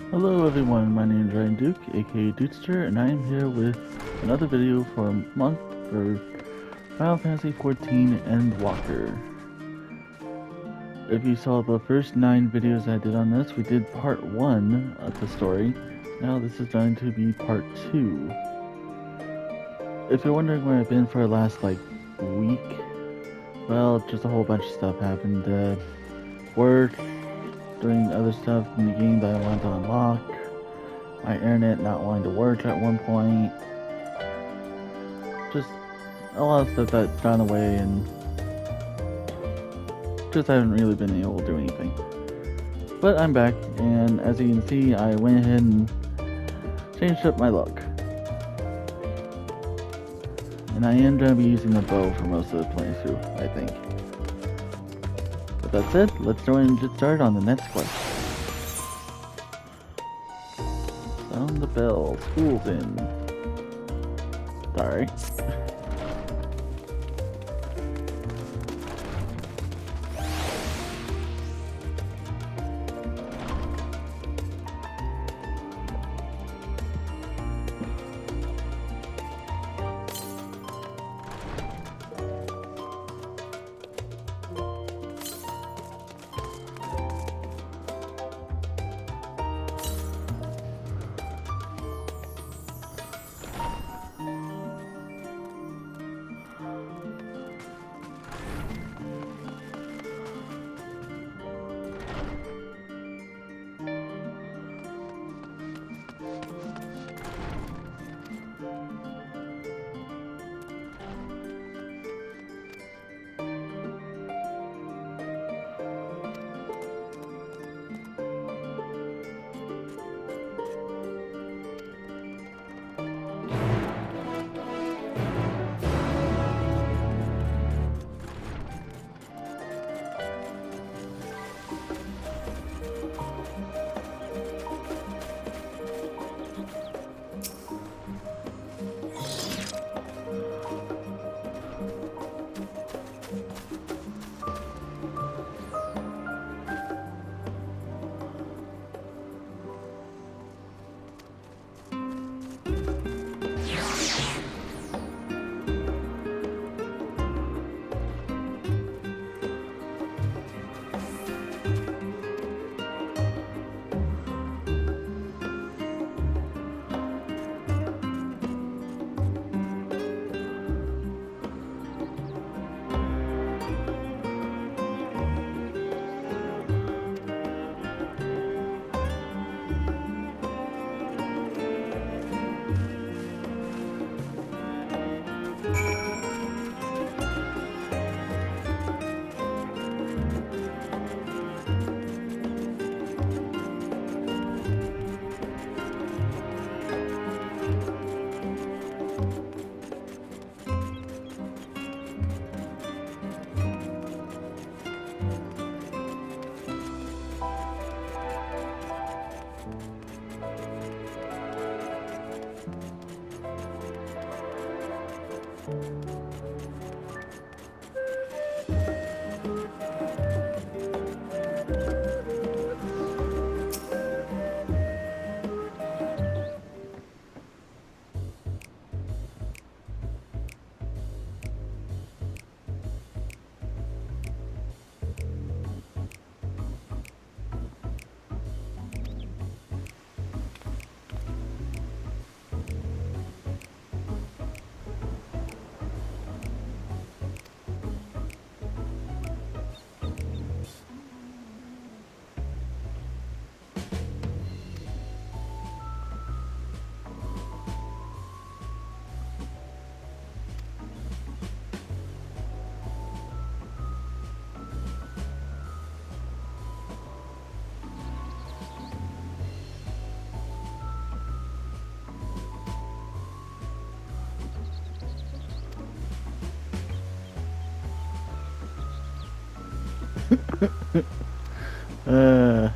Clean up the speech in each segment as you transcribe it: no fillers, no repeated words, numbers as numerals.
Hello everyone, my name is Ryan Duke, aka Dudester, and I am here with another video for a month for Final Fantasy XIV Endwalker. If you saw the first 9 videos I did on this, we did part 1 of the story. Now this is going to be part 2. If you're wondering where I've been for the last, week, well, just a whole bunch of stuff happened. Work, doing other stuff in the game that I wanted to unlock, my internet not wanting to work at one point, just a lot of stuff that got away and just haven't really been able to do anything. But I'm back, and as you can see, I went ahead and changed up my look. And I am going to be using the bow for most of the playthrough, I think. But that's it, let's go and get started on the next quest. Sound the bell, school's in. Sorry. uh...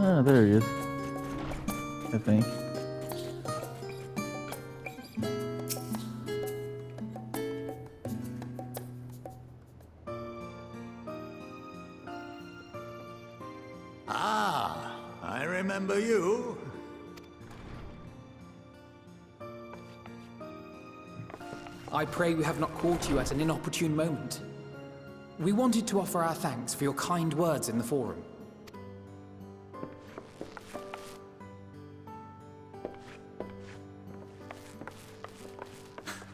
Ah, there he is. I think. Ah, I remember you. I pray we have not caught you at an inopportune moment. We wanted to offer our thanks for your kind words in the forum.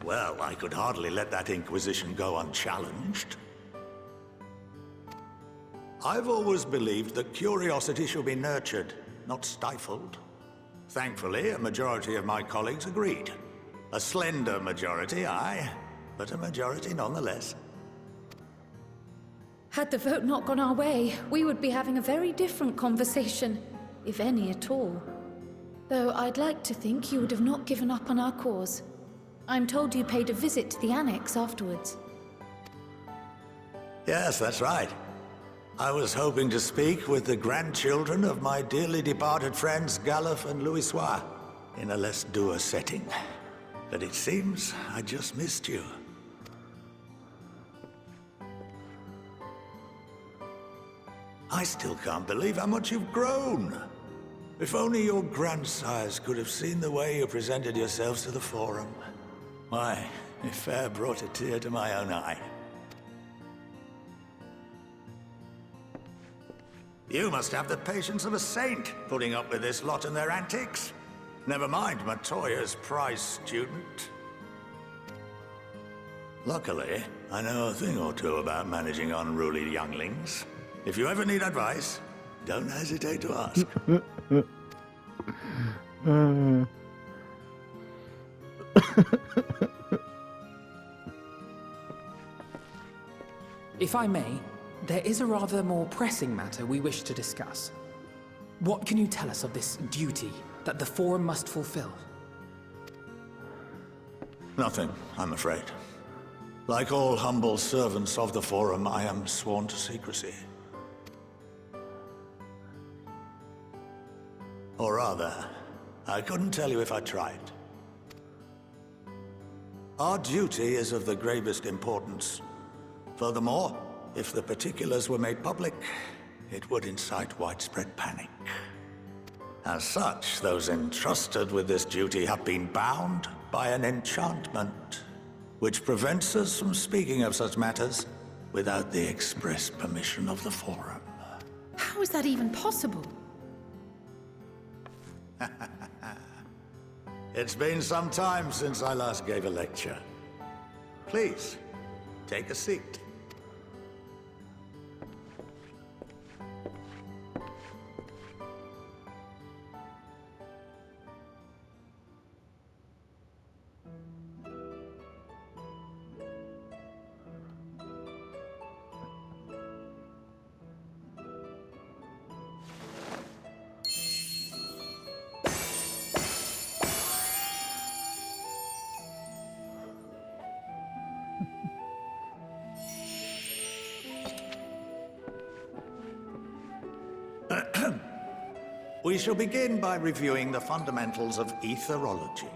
Well, I could hardly let that inquisition go unchallenged. I've always believed that curiosity should be nurtured, not stifled. Thankfully, a majority of my colleagues agreed. A slender majority, aye, but a majority nonetheless. Had the vote not gone our way, we would be having a very different conversation, if any at all. Though I'd like to think you would have not given up on our cause. I'm told you paid a visit to the Annex afterwards. Yes, that's right. I was hoping to speak with the grandchildren of my dearly departed friends Galuf and Louisoix in a less dour setting. But it seems I just missed you. I still can't believe how much you've grown. If only your grandsires could have seen the way you presented yourselves to the Forum. Why, it fair brought a tear to my own eye. You must have the patience of a saint, putting up with this lot and their antics. Never mind Matoya's prize student. Luckily, I know a thing or two about managing unruly younglings. If you ever need advice, don't hesitate to ask. If I may, there is a rather more pressing matter we wish to discuss. What can you tell us of this duty that the Forum must fulfill? Nothing, I'm afraid. Like all humble servants of the Forum, I am sworn to secrecy. Or rather, I couldn't tell you if I tried. Our duty is of the gravest importance. Furthermore, if the particulars were made public, it would incite widespread panic. As such, those entrusted with this duty have been bound by an enchantment, which prevents us from speaking of such matters without the express permission of the Forum. How is that even possible? It's been some time since I last gave a lecture. Please, take a seat. We shall begin by reviewing the fundamentals of etherology.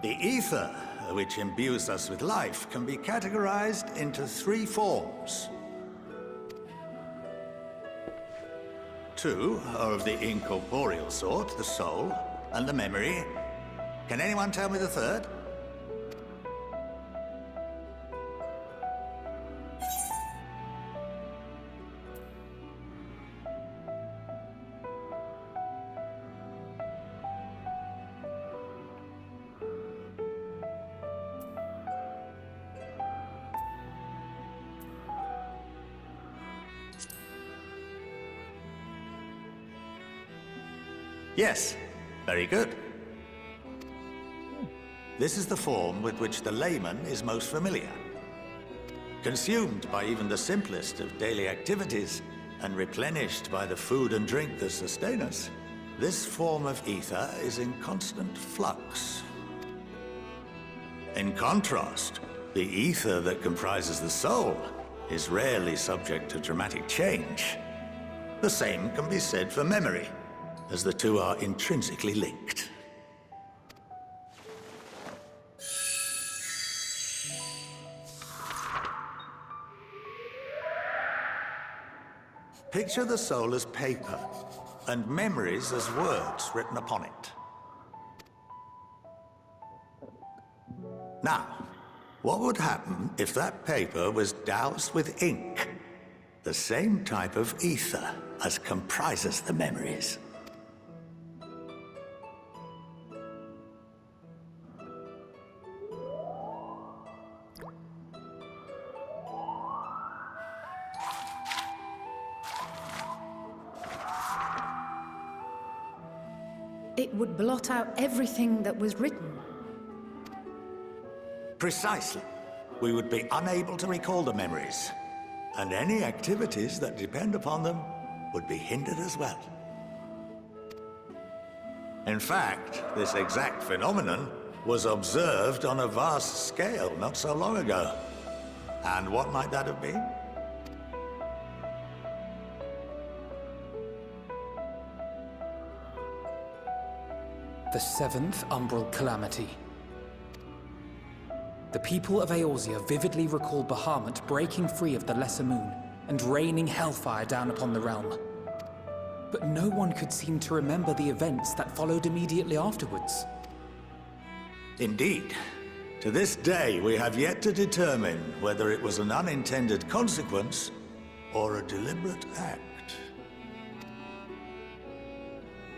The ether, which imbues us with life, can be categorized into three forms. Two are of the incorporeal sort, the soul, and the memory. Can anyone tell me the third? Yes, very good. This is the form with which the layman is most familiar. Consumed by even the simplest of daily activities, and replenished by the food and drink that sustain us, this form of ether is in constant flux. In contrast, the ether that comprises the soul is rarely subject to dramatic change. The same can be said for memory, as the two are intrinsically linked. Picture the soul as paper, and memories as words written upon it. Now, what would happen if that paper was doused with ink? The same type of ether as comprises the memories. It would blot out everything that was written. Precisely. We would be unable to recall the memories, and any activities that depend upon them would be hindered as well. In fact, this exact phenomenon was observed on a vast scale not so long ago. And what might that have been? The seventh Umbral Calamity. The people of Eorzea vividly recall Bahamut breaking free of the Lesser Moon and raining hellfire down upon the realm. But no one could seem to remember the events that followed immediately afterwards. Indeed. To this day, we have yet to determine whether it was an unintended consequence or a deliberate act.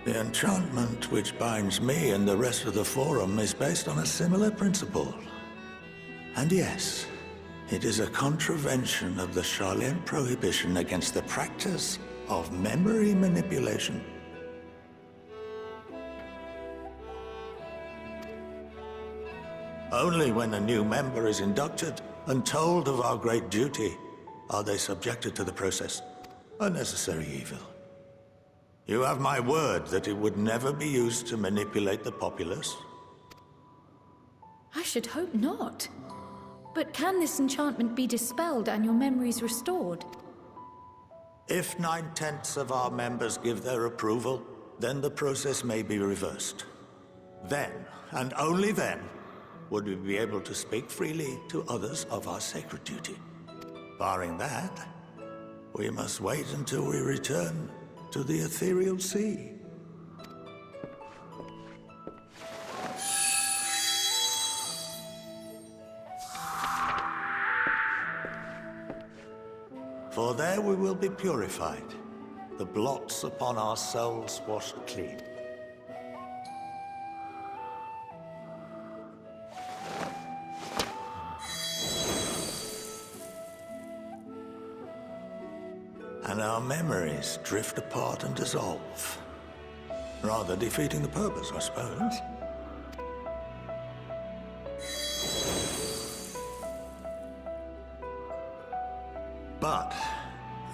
The enchantment which binds me and the rest of the Forum is based on a similar principle. And yes, it is a contravention of the Sharlayan prohibition against the practice of memory manipulation. Only when a new member is inducted and told of our great duty are they subjected to the process, a necessary evil. You have my word that it would never be used to manipulate the populace? I should hope not. But can this enchantment be dispelled and your memories restored? If 9/10 of our members give their approval, then the process may be reversed. Then, and only then, would we be able to speak freely to others of our sacred duty. Barring that, we must wait until we return to the ethereal sea. For there we will be purified, the blots upon our souls washed clean. And our memories drift apart and dissolve. Rather defeating the purpose, I suppose. But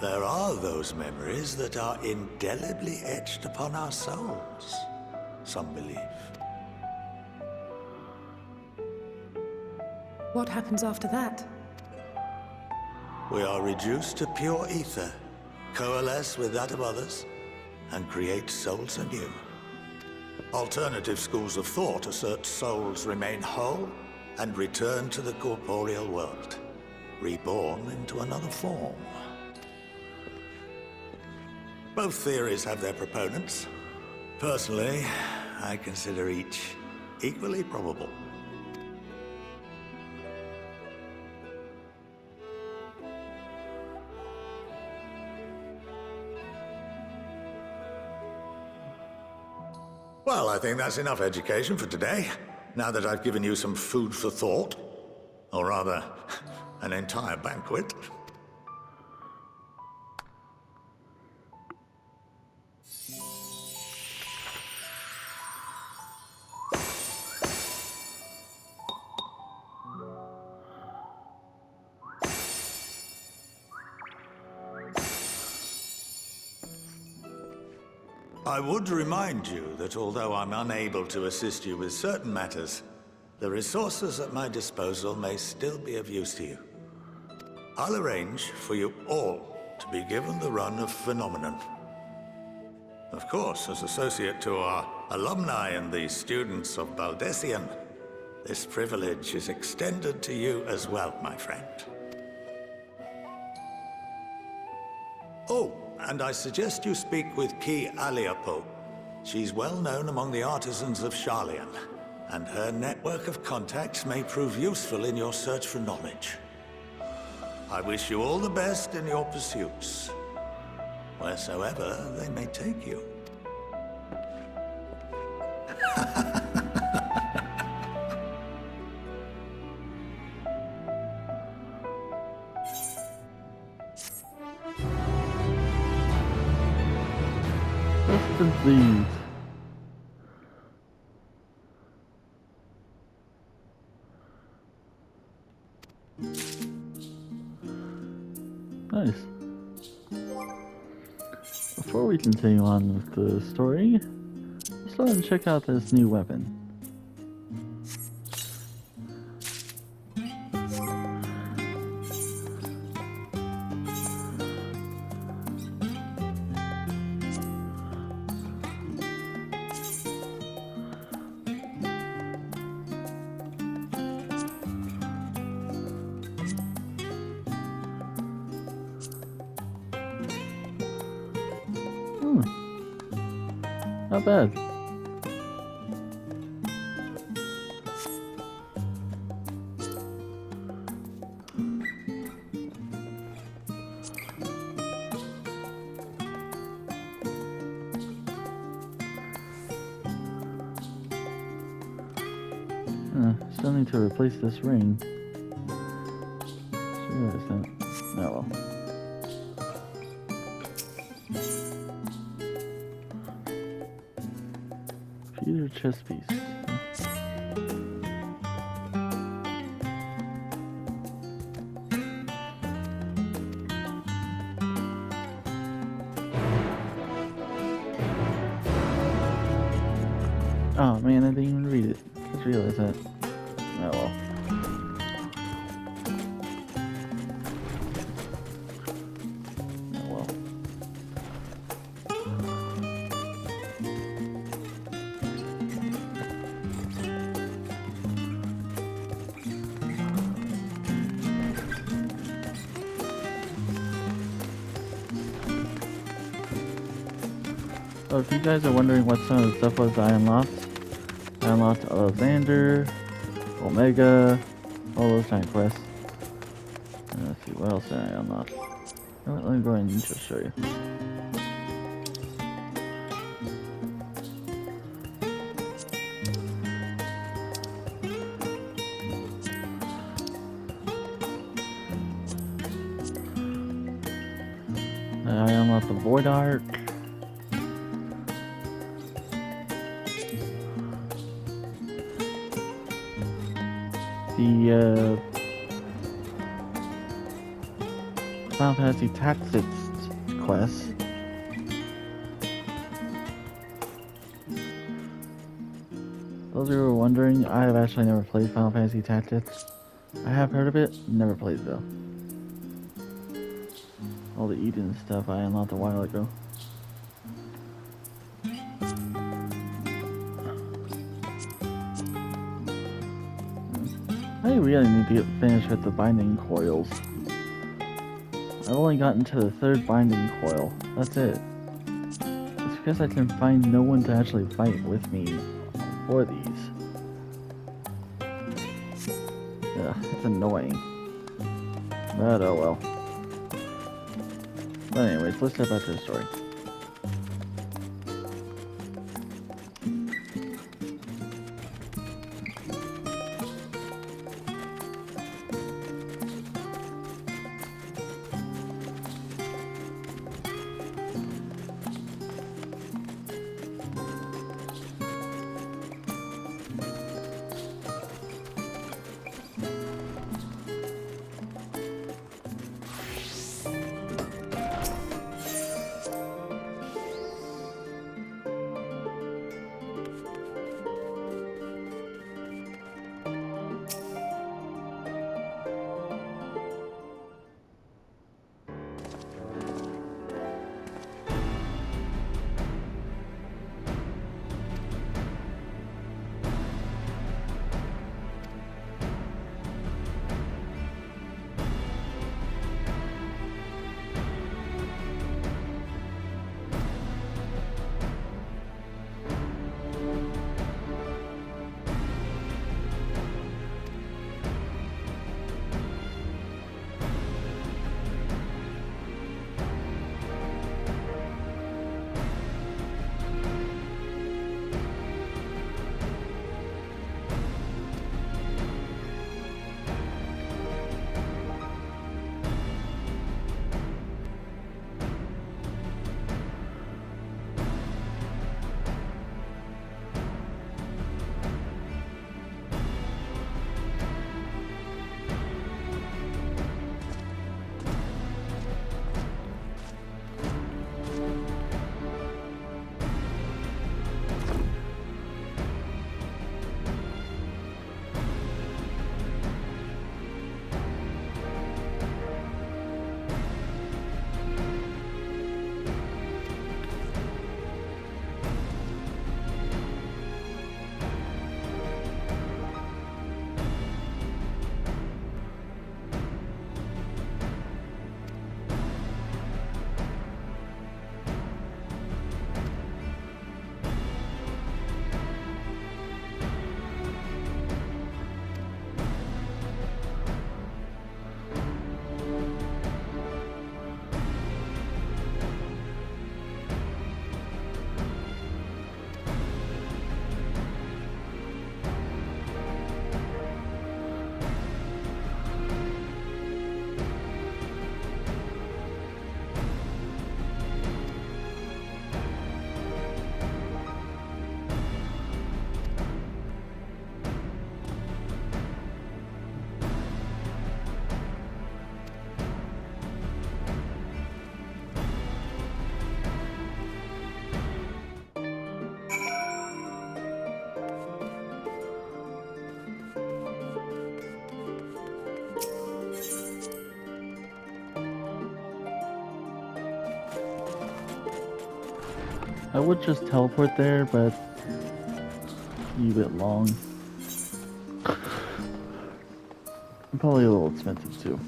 there are those memories that are indelibly etched upon our souls, some believe. What happens after that? We are reduced to pure ether, coalesce with that of others, and create souls anew. Alternative schools of thought assert souls remain whole and return to the corporeal world, reborn into another form. Both theories have their proponents. Personally, I consider each equally probable. Well, I think that's enough education for today, now that I've given you some food for thought. Or rather, an entire banquet. I would remind you that although I'm unable to assist you with certain matters, the resources at my disposal may still be of use to you. I'll arrange for you all to be given the run of Phenomenon. Of course, as associate to our alumni and the students of Baldessian, this privilege is extended to you as well, my friend. Oh, and I suggest you speak with Ki Aliapo. She's well known among the artisans of Sharlayan, and her network of contacts may prove useful in your search for knowledge. I wish you all the best in your pursuits, wheresoever they may take you. Question, please. Nice. Before we continue on with the story, let's go ahead and check out this new weapon. Not bad. Still need to replace this ring. Sure, that's not. Oh well. Pewter chess piece. Oh man, I didn't even read it. Just realized that. Oh well. Oh well. So if you guys are wondering what some of the stuff was I unlocked Alexander, Omega, all those kind of quests. And let's see, what else did I unlock? Let me go ahead and just show you. I unlocked the Void Arc. The Final Fantasy Tactics quest. Those who were wondering, I have actually never played Final Fantasy Tactics. I have heard of it, never played it though. All the Eden stuff I unlocked a while ago. I really need to get finished with the binding coils. I've only gotten to the 3rd binding coil. That's it. It's because I can find no one to actually fight with me for these. Yeah, it's annoying. But oh well. But anyways, let's get back to the story. I would just teleport there, but be a bit long. And probably a little expensive too.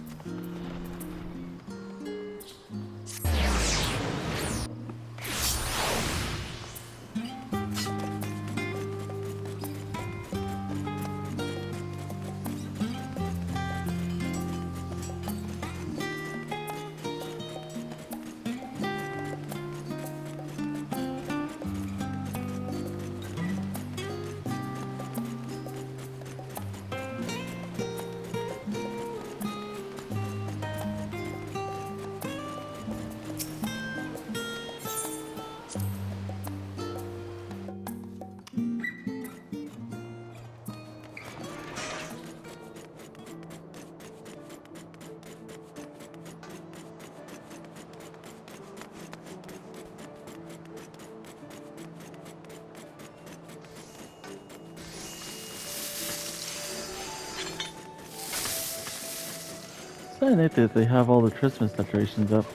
It's not neat that they have all the Christmas decorations up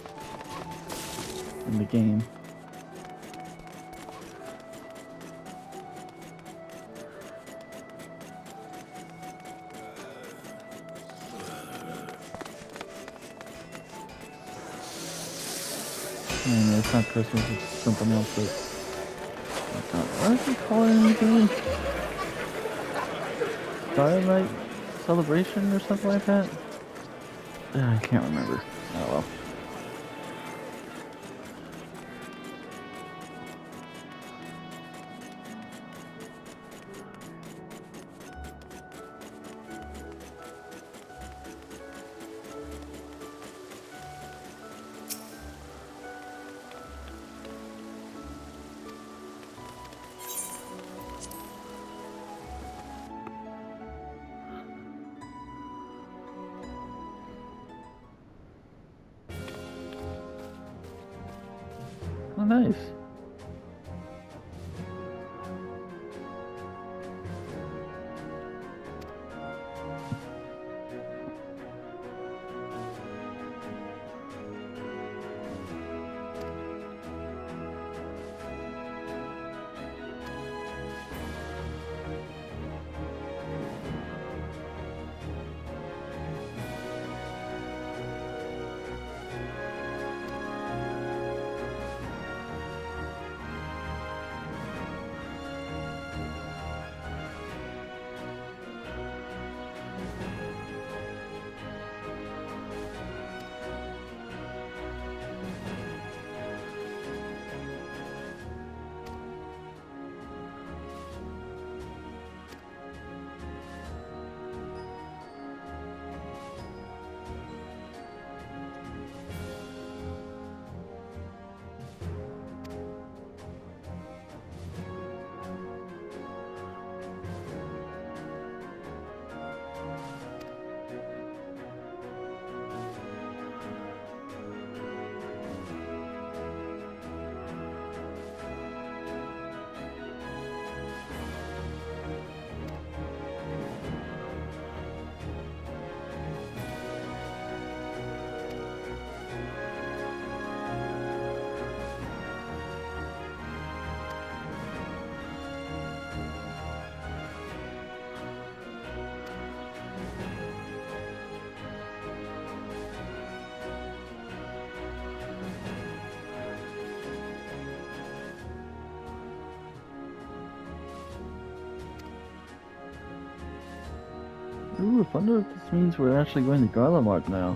in the game. No, it's not Christmas, it's something else. What is it called in the game? Starlight Celebration or something like that? I can't remember. Oh well. Oh, nice. Ooh, I wonder if this means we're actually going to Garlemald now.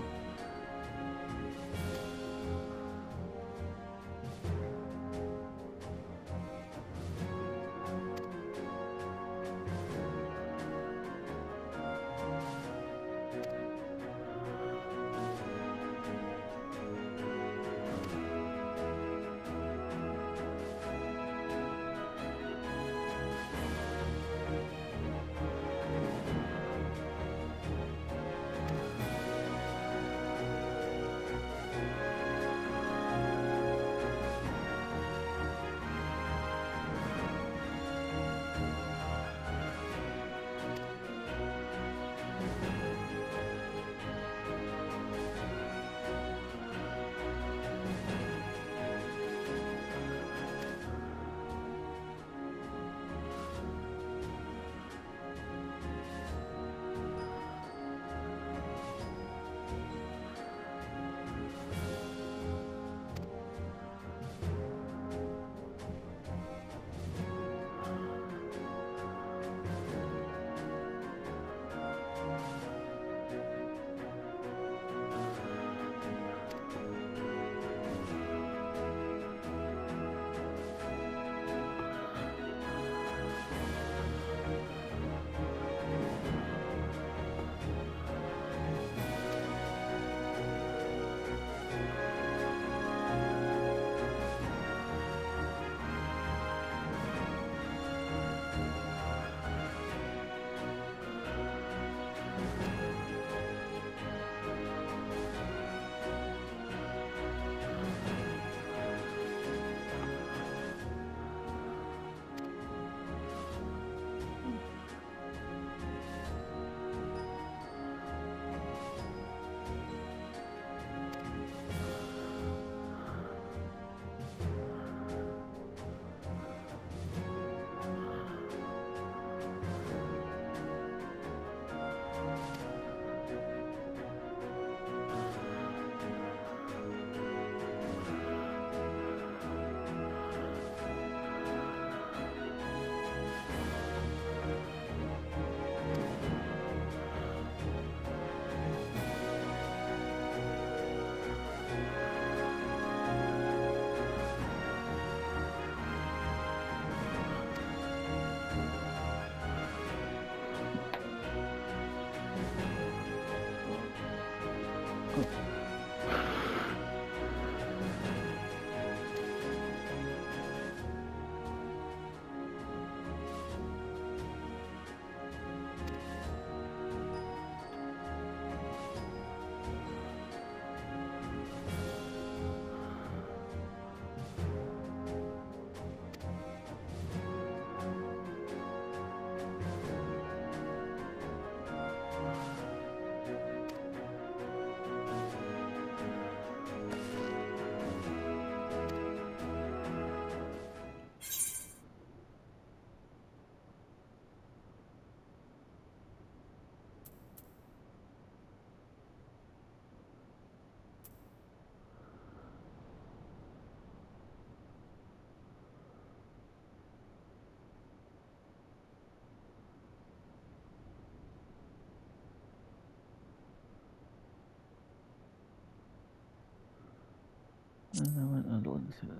And I went under and see this.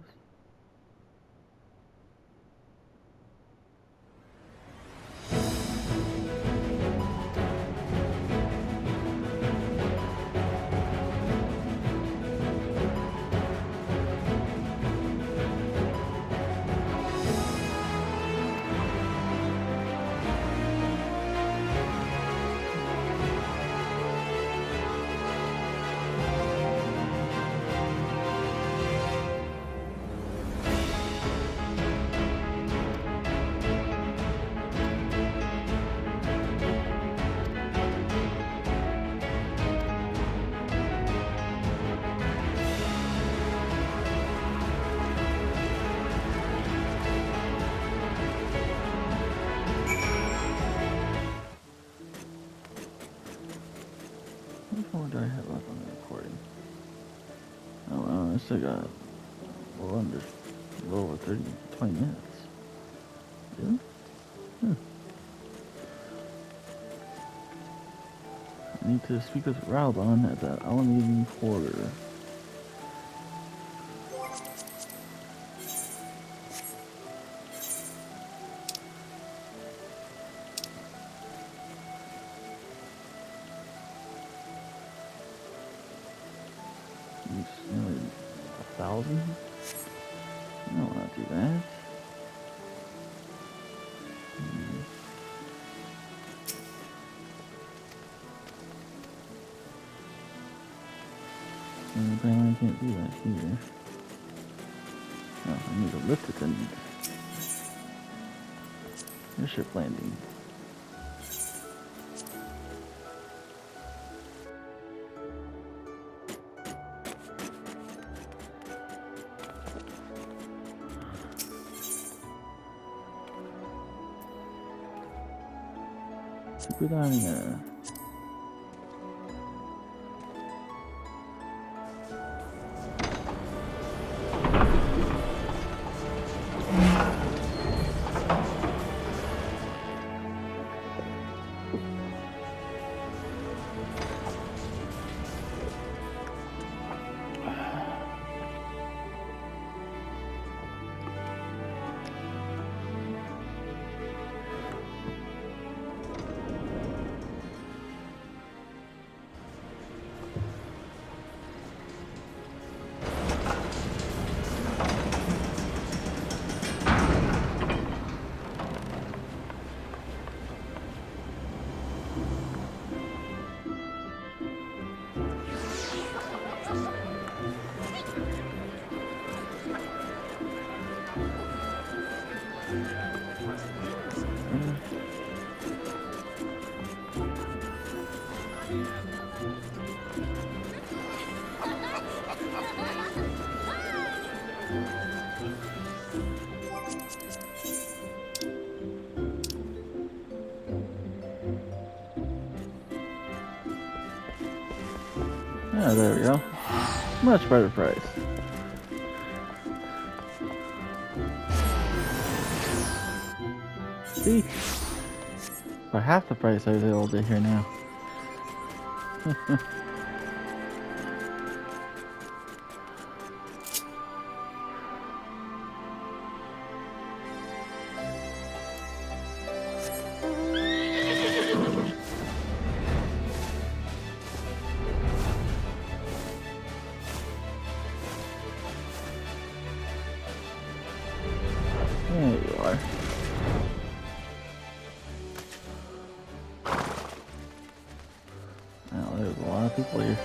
How much more do I have left on the recording? Oh wow, I still got a little over 20 minutes. Really? I need to speak with Raldon at the Alameda Quarter. It's nearly 1,000? No, not too bad. Apparently I can't do that here. Oh, I need a lift attendant. Airship landing. Super diving. Yeah, there we go. Much better price. See? For half the price I was able to here now. people here.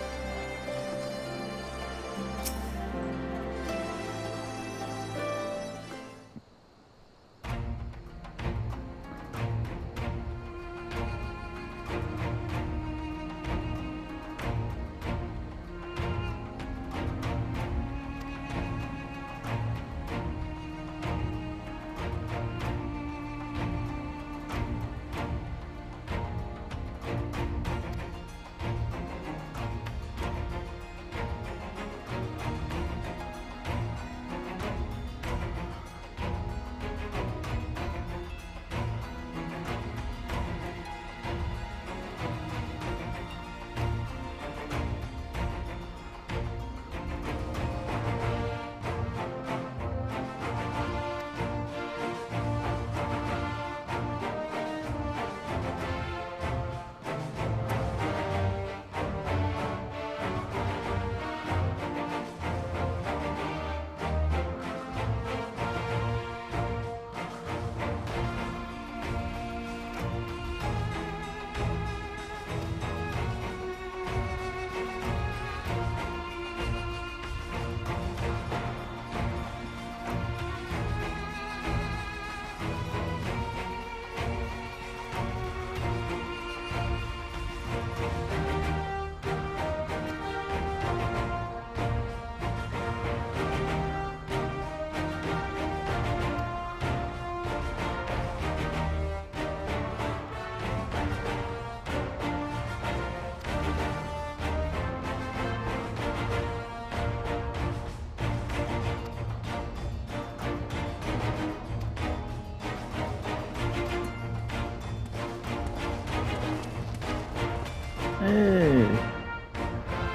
Hey.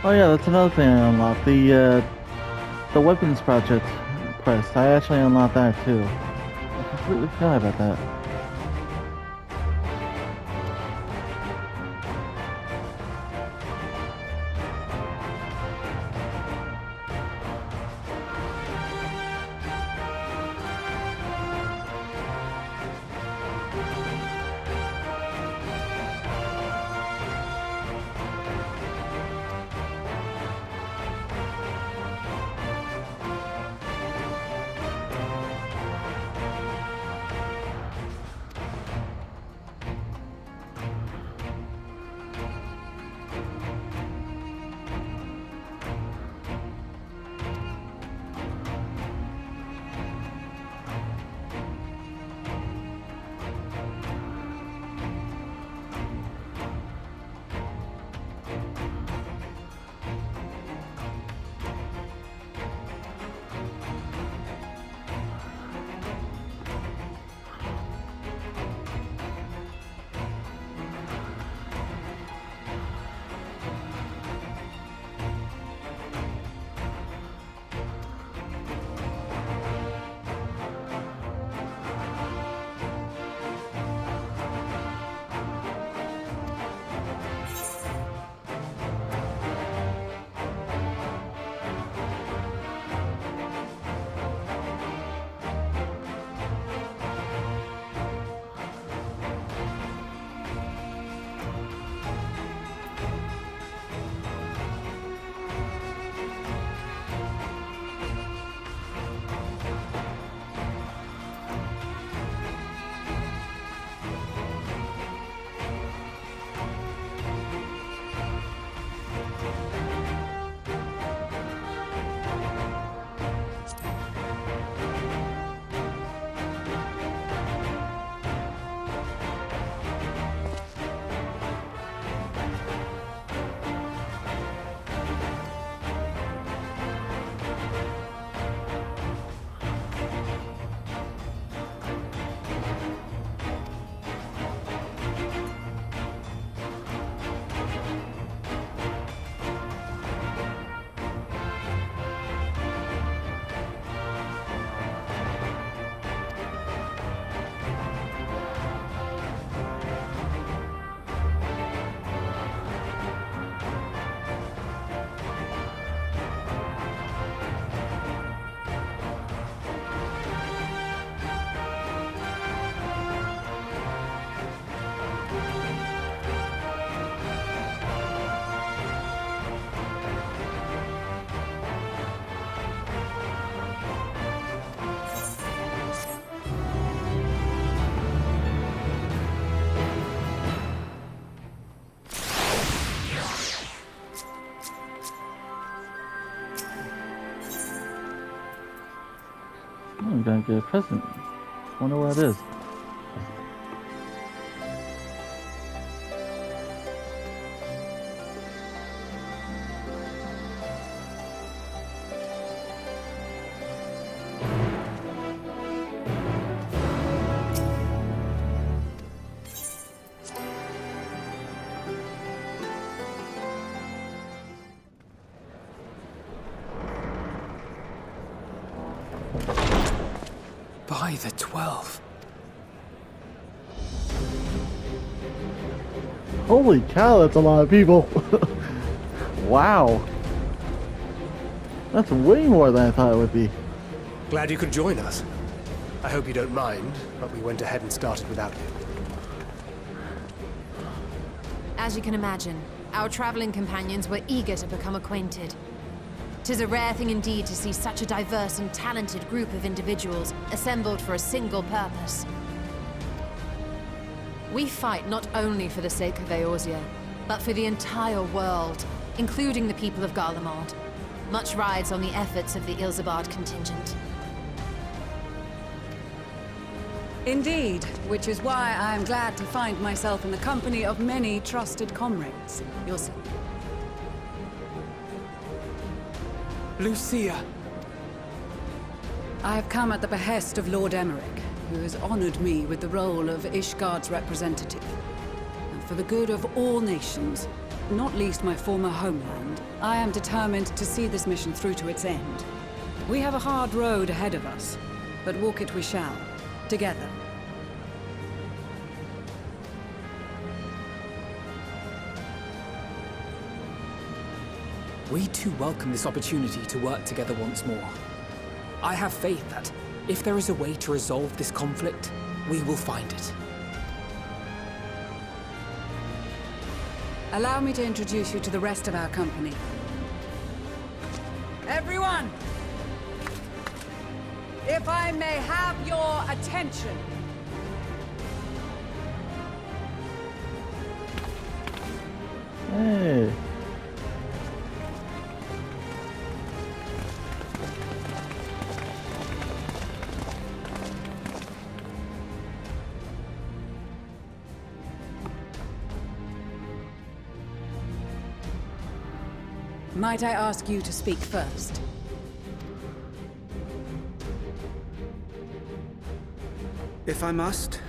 Oh yeah, that's another thing I unlocked. The weapons project quest. I actually unlocked that too. I completely forgot about that. gonna get a present. Wonder what it is. By the 12. Holy cow, that's a lot of people. Wow. That's way more than I thought it would be. Glad you could join us. I hope you don't mind, but we went ahead and started without you. As you can imagine, our traveling companions were eager to become acquainted. 'Tis a rare thing indeed to see such a diverse and talented group of individuals assembled for a single purpose. We fight not only for the sake of Eorzea, but for the entire world, including the people of Garlemald. Much rides on the efforts of the Ilsabard contingent. Indeed, which is why I am glad to find myself in the company of many trusted comrades. Yourself. Lucia! I have come at the behest of Lord Emmerich, who has honored me with the role of Ishgard's representative. And for the good of all nations, not least my former homeland, I am determined to see this mission through to its end. We have a hard road ahead of us, but walk it we shall, together. We too welcome this opportunity to work together once more. I have faith that, if there is a way to resolve this conflict, we will find it. Allow me to introduce you to the rest of our company. Everyone! If I may have your attention. Hey. Might I ask you to speak first? If I must,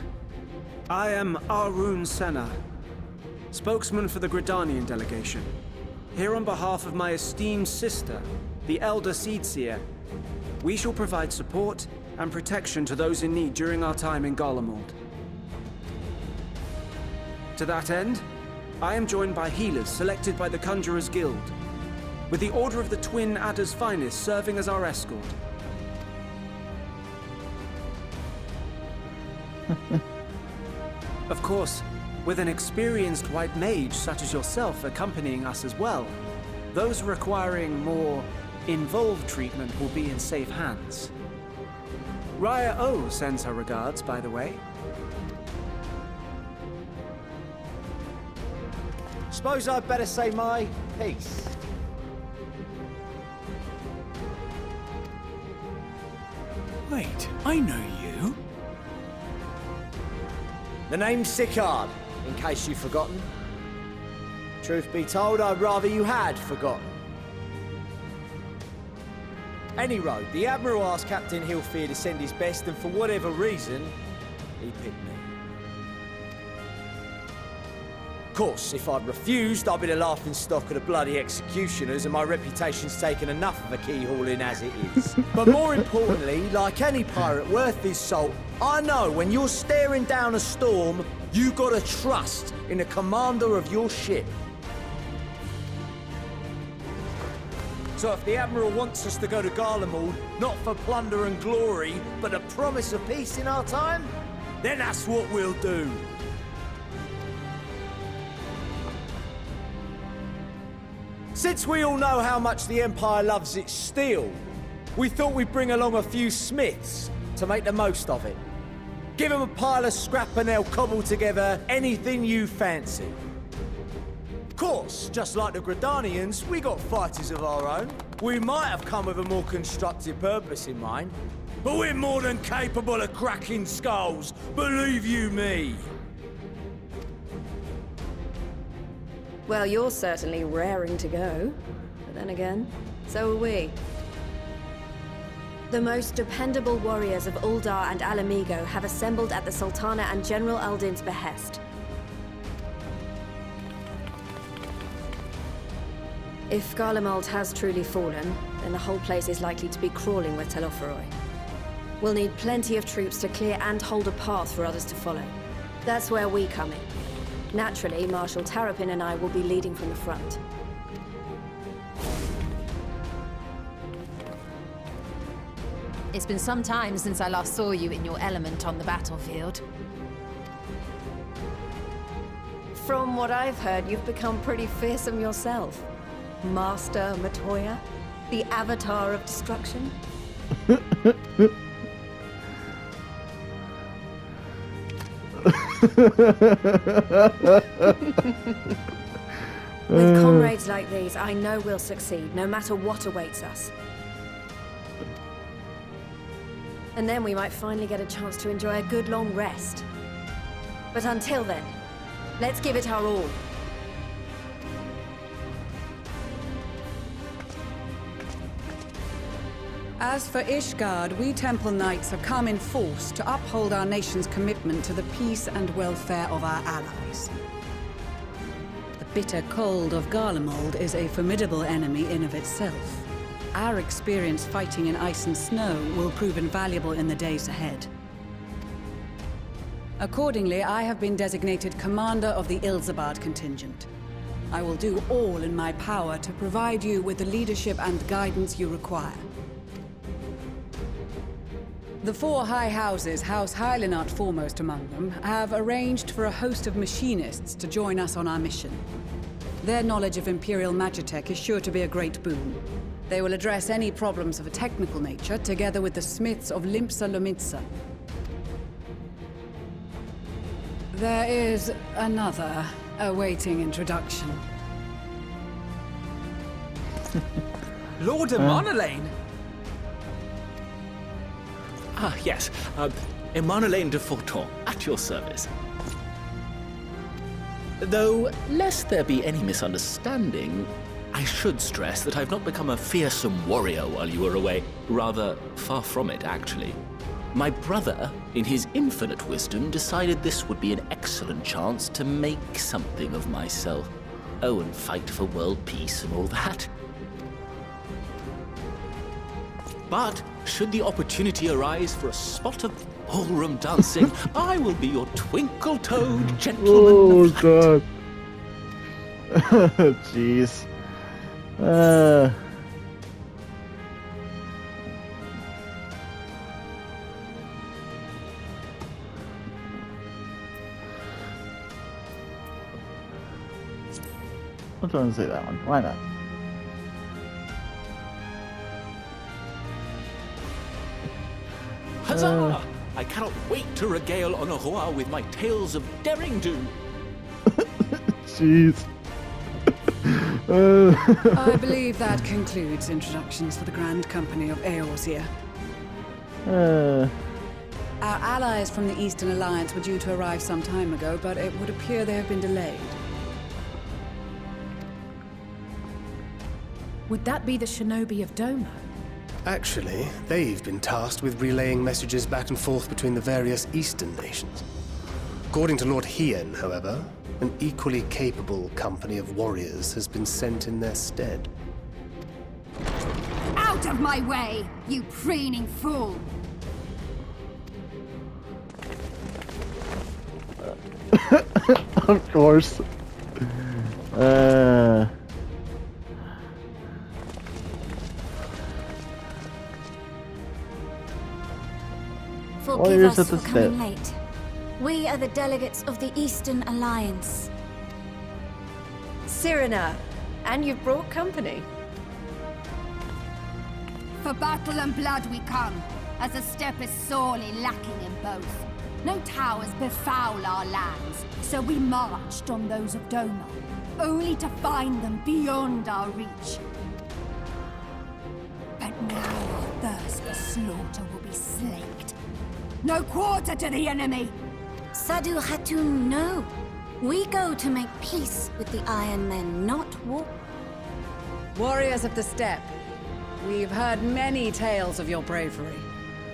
I am Arun Senna, spokesman for the Gridanian delegation. Here on behalf of my esteemed sister, the Elder Seedseer, we shall provide support and protection to those in need during our time in Garlemald. To that end, I am joined by healers selected by the Conjurers Guild, with the Order of the Twin Adder's Finest serving as our escort. Of course, with an experienced white mage such as yourself accompanying us as well, those requiring more involved treatment will be in safe hands. Raya O sends her regards, by the way. Suppose I'd better say my piece. Wait, I know you. The name's Sicard, in case you've forgotten. Truth be told, I'd rather you had forgotten. Any road, the Admiral asked Captain Hilfear to send his best, and for whatever reason, he picked me. Of course, if I'd refused, I'd be the laughingstock of the bloody executioners, and my reputation's taken enough of a keyhauling as it is. But more importantly, like any pirate worth his salt, I know when you're staring down a storm, you gotta trust in the commander of your ship. So if the Admiral wants us to go to Garlemald, not for plunder and glory, but a promise of peace in our time, then that's what we'll do. Since we all know how much the Empire loves its steel, we thought we'd bring along a few smiths to make the most of it. Give them a pile of scrap and they'll cobble together anything you fancy. Of course, just like the Gridanians, we got fighters of our own. We might have come with a more constructive purpose in mind, but we're more than capable of cracking skulls, believe you me. Well, you're certainly raring to go. But then again, so are we. The most dependable warriors of Uldar and Alamigo have assembled at the Sultana and General Aldin's behest. If Garlemald has truly fallen, then the whole place is likely to be crawling with Telophoroi. We'll need plenty of troops to clear and hold a path for others to follow. That's where we come in. Naturally, Marshal Tarapin and I will be leading from the front. It's been some time since I last saw you in your element on the battlefield. From what I've heard, you've become pretty fearsome yourself. Master Matoya, the avatar of destruction. With comrades like these, I know we'll succeed, no matter what awaits us. And then we might finally get a chance to enjoy a good long rest. But until then, let's give it our all. As for Ishgard, we Temple Knights have come in force to uphold our nation's commitment to the peace and welfare of our allies. The bitter cold of Garlemald is a formidable enemy in of itself. Our experience fighting in ice and snow will prove invaluable in the days ahead. Accordingly, I have been designated commander of the Ilzabard contingent. I will do all in my power to provide you with the leadership and guidance you require. The four high houses, House Hylinart foremost among them, have arranged for a host of machinists to join us on our mission. Their knowledge of Imperial Magitech is sure to be a great boon. They will address any problems of a technical nature, together with the smiths of Limpsa Lomitsa. There is another awaiting introduction. Lord of Monolane? Ah, yes. Emanolaine de Forton, at your service. Though, lest there be any misunderstanding, I should stress that I've not become a fearsome warrior while you were away. Rather, far from it, actually. My brother, in his infinite wisdom, decided this would be an excellent chance to make something of myself. Oh, and fight for world peace and all that. But, should the opportunity arise for a spot of ballroom dancing, I will be your twinkle-toed gentleman of light. God. Jeez. I'm trying to say that one. Why not? Huzzah! I cannot wait to regale Honoroa with my tales of daring do. Jeez. I believe that concludes introductions for the Grand Company of Eorzea. Our allies from the Eastern Alliance were due to arrive some time ago, but it would appear they have been delayed. Would that be the shinobi of Doma? Actually, they've been tasked with relaying messages back and forth between the various Eastern nations. According to Lord Hien, however, an equally capable company of warriors has been sent in their stead. Out of my way, you preening fool! Of course. Forgive us for coming late. We are the delegates of the Eastern Alliance. Cyrena, and you've brought company. For battle and blood we come, as a step is sorely lacking in both. No towers befoul our lands, so we marched on those of Doma, only to find them beyond our reach. But now our thirst for slaughter will be hands linked. No quarter to the enemy! Sadu Khatun, no. We go to make peace with the Iron Men, not war. Warriors of the Steppe, we've heard many tales of your bravery.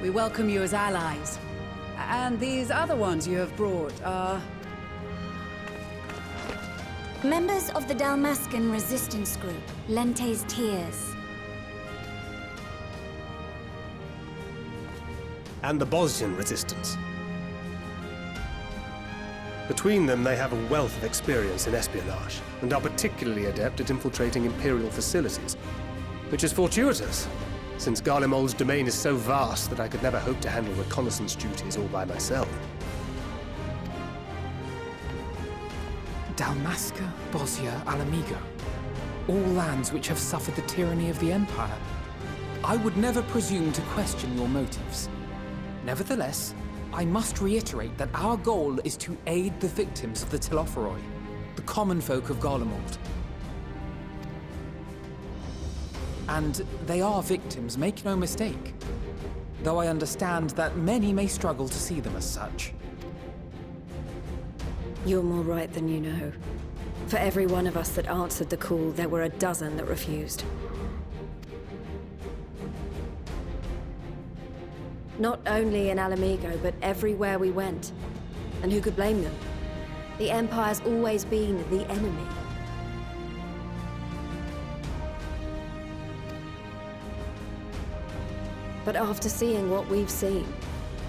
We welcome you as allies. And these other ones you have brought are... Members of the Dalmascan resistance group, Lente's Tears. And the Bosnian resistance. Between them, they have a wealth of experience in espionage, and are particularly adept at infiltrating Imperial facilities. Which is fortuitous, since Garlemald's domain is so vast that I could never hope to handle reconnaissance duties all by myself. Dalmasca, Bosnia, Alamigo. All lands which have suffered the tyranny of the Empire. I would never presume to question your motives. Nevertheless, I must reiterate that our goal is to aid the victims of the Telophoroi, the common folk of Garlemald. And they are victims, make no mistake. Though I understand that many may struggle to see them as such. You're more right than you know. For every one of us that answered the call, there were a dozen that refused. Not only in Alamigo, but everywhere we went. And who could blame them? The Empire's always been the enemy. But after seeing what we've seen,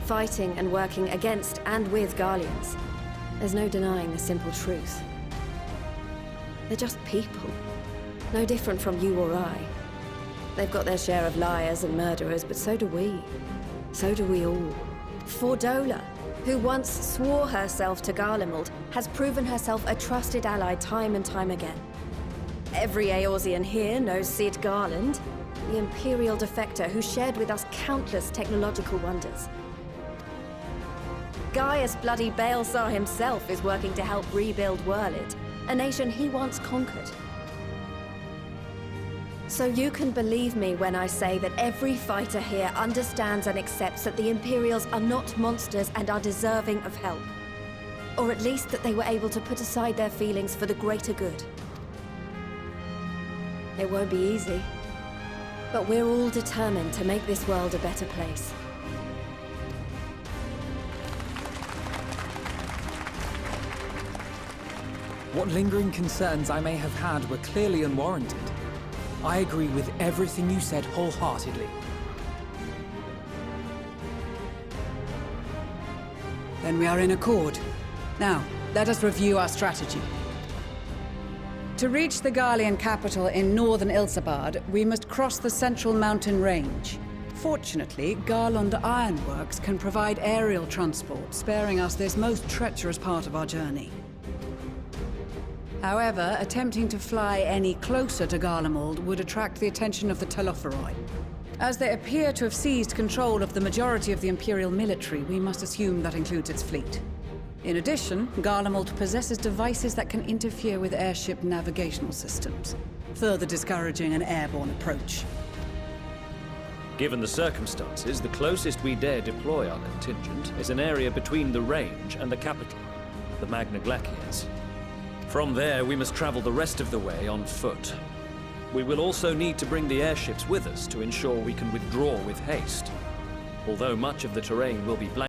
fighting and working against and with Garleans, there's no denying the simple truth. They're just people. No different from you or I. They've got their share of liars and murderers, but so do we. So do we all. Fordola, who once swore herself to Garlemald, has proven herself a trusted ally time and time again. Every Eorzean here knows Cid Garland, the Imperial defector who shared with us countless technological wonders. Gaius bloody Baelsar himself is working to help rebuild Werlid, a nation he once conquered. So you can believe me when I say that every fighter here understands and accepts that the Imperials are not monsters and are deserving of help. Or at least that they were able to put aside their feelings for the greater good. It won't be easy, but we're all determined to make this world a better place. What lingering concerns I may have had were clearly unwarranted. I agree with everything you said wholeheartedly. Then we are in accord. Now, let us review our strategy. To reach the Garlean capital in northern Ilsabard, we must cross the central mountain range. Fortunately, Garlond Ironworks can provide aerial transport, sparing us this most treacherous part of our journey. However, attempting to fly any closer to Garlemald would attract the attention of the Telophoroi. As they appear to have seized control of the majority of the Imperial military, we must assume that includes its fleet. In addition, Garlemald possesses devices that can interfere with airship navigational systems, further discouraging an airborne approach. Given the circumstances, the closest we dare deploy our contingent is an area between the range and the capital, the Magna Glaciers. From there, we must travel the rest of the way on foot. We will also need to bring the airships with us to ensure we can withdraw with haste. Although much of the terrain will be blank.